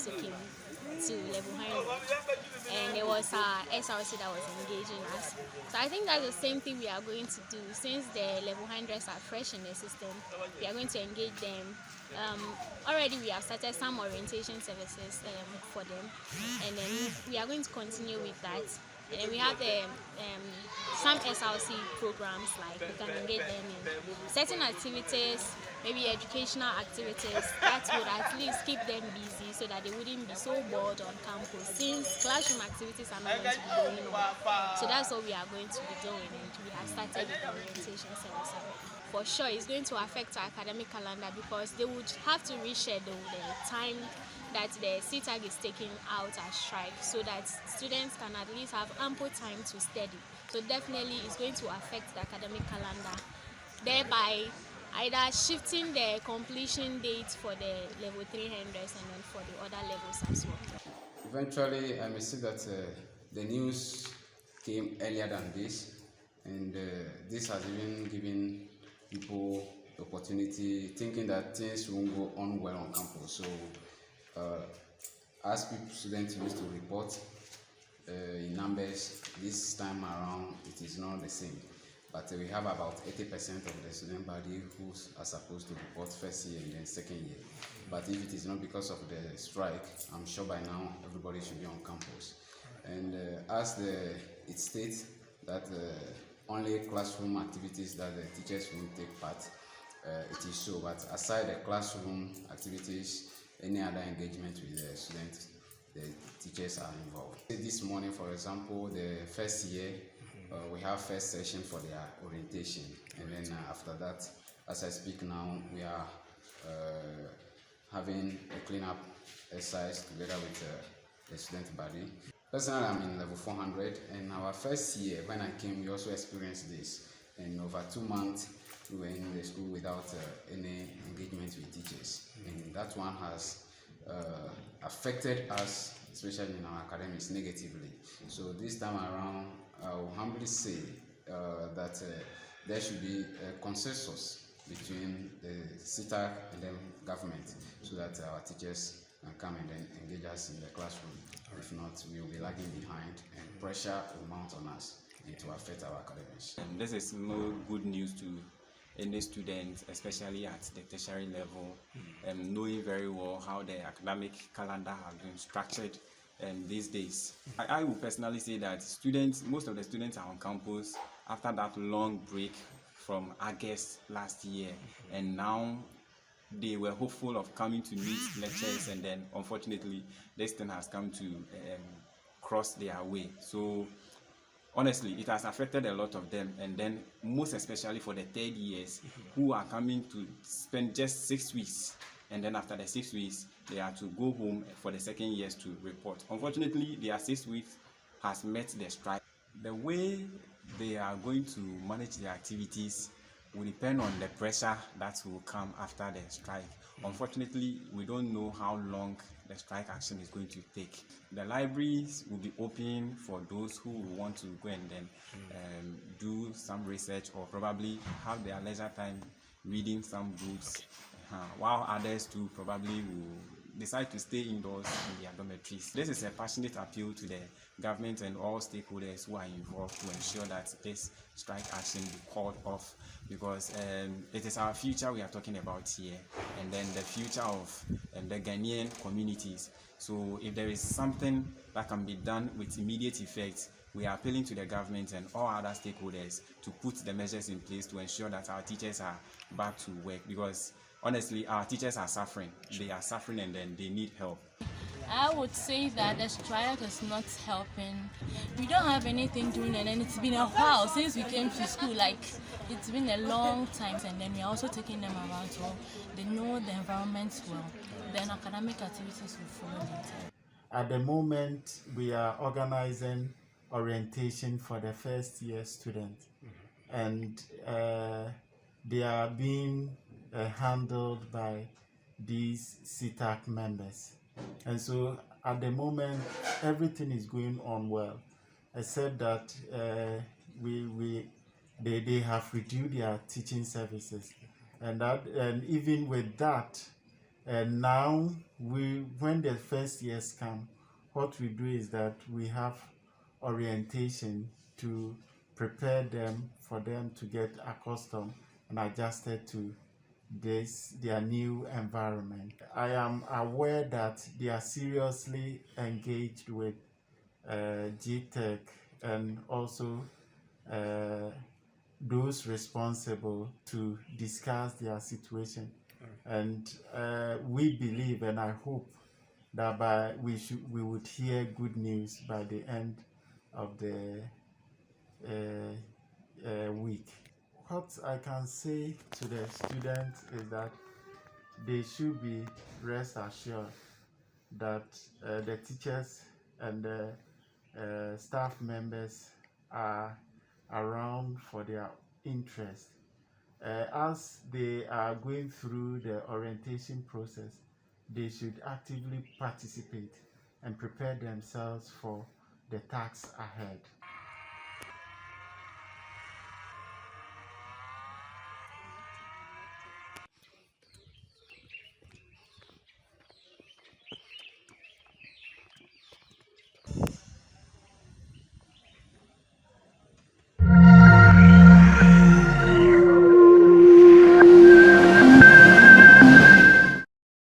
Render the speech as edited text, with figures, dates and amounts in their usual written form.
also came to level 100, and it was our SRC that was engaging us. So I think that's the same thing we are going to do. Since the level 100s are fresh in the system, we are going to engage them. Already we have started some orientation services for them, and then we are going to continue with that. And then we have some SLC programs, like we can engage them in certain activities, maybe educational activities that would at least keep them busy so that they wouldn't be so bored on campus, since classroom activities are not going to be going on. So that's what we are going to be doing, and we have started with the orientation service. For sure, it's going to affect our academic calendar because they would have to reschedule the time that the UTAG is taking out as strike, so that students can at least have ample time to study. So definitely it's going to affect the academic calendar, thereby either shifting the completion date for the level 300s and then for the other levels as well. Eventually, I may see that the news came earlier than this, and this has even given people the opportunity, thinking that things won't go on well on campus. So as students used to report in numbers, this time around it is not the same. But we have about 80% of the student body who are supposed to report first year and then second year. But if it is not because of the strike, I'm sure by now everybody should be on campus. And as it states that only classroom activities that the teachers will take part, it is so. But aside the classroom activities, any other engagement with the students, the teachers are involved. This morning, for example, the first year, we have first session for their orientation, and then after that, as I speak now, we are having a cleanup exercise together with the student body. Personally, I'm in level 400, and our first year, when I came, we also experienced this. And over 2 months, we were in the school without any engagement with teachers, and that one has affected us, especially in our academics, negatively. So this time around, I will humbly say that there should be a consensus between the UTAG and the government, so that our teachers can come and then engage us in the classroom. If not, we will be lagging behind, and pressure will mount on us and to affect our academics. This is no good news to any student, especially at the tertiary level, knowing very well how the academic calendar has been structured these days. I will personally say that most of the students are on campus after that long break from August last year, and now they were hopeful of coming to meet lectures, and then unfortunately this thing has come to cross their way. So honestly, it has affected a lot of them, and then most especially for the third years who are coming to spend just 6 weeks, and then after the 6 weeks they are to go home for the second years to report. Unfortunately, their 6 weeks has met the strike. The way they are going to manage their activities will depend on the pressure that will come after the strike. Unfortunately, we don't know how long the strike action is going to take. The libraries will be open for those who want to go and then do some research, or probably have their leisure time reading some books, while others too probably will decide to stay indoors in their dormitories. This is a passionate appeal to the government and all stakeholders who are involved to ensure that this strike action be called off, because it is our future we are talking about here, and then the future of the Ghanaian communities. So if there is something that can be done with immediate effect, we are appealing to the government and all other stakeholders to put the measures in place to ensure that our teachers are back to work, because honestly, our teachers are suffering. They are suffering, and then they need help. I would say that the strike is not helping. We don't have anything doing, and then it's been a while since we came to school. Like, it's been a long time, and then we're also taking them around, so they know the environment well. Then academic activities will follow later. At the moment, we are organizing orientation for the first year students, and they are being handled by these UTAG members. And so at the moment, everything is going on well, except that they have reduced their teaching services, and even with that, And now, when the first years come, what we do is that we have orientation to prepare them for them to get accustomed and adjusted to their new environment. I am aware that they are seriously engaged with GTEC and also those responsible to discuss their situation. And we believe and I hope that we would hear good news by the end of the week. What I can say to the students is that they should be rest assured that the teachers and the staff members are around for their interest. As they are going through the orientation process, they should actively participate and prepare themselves for the tasks ahead.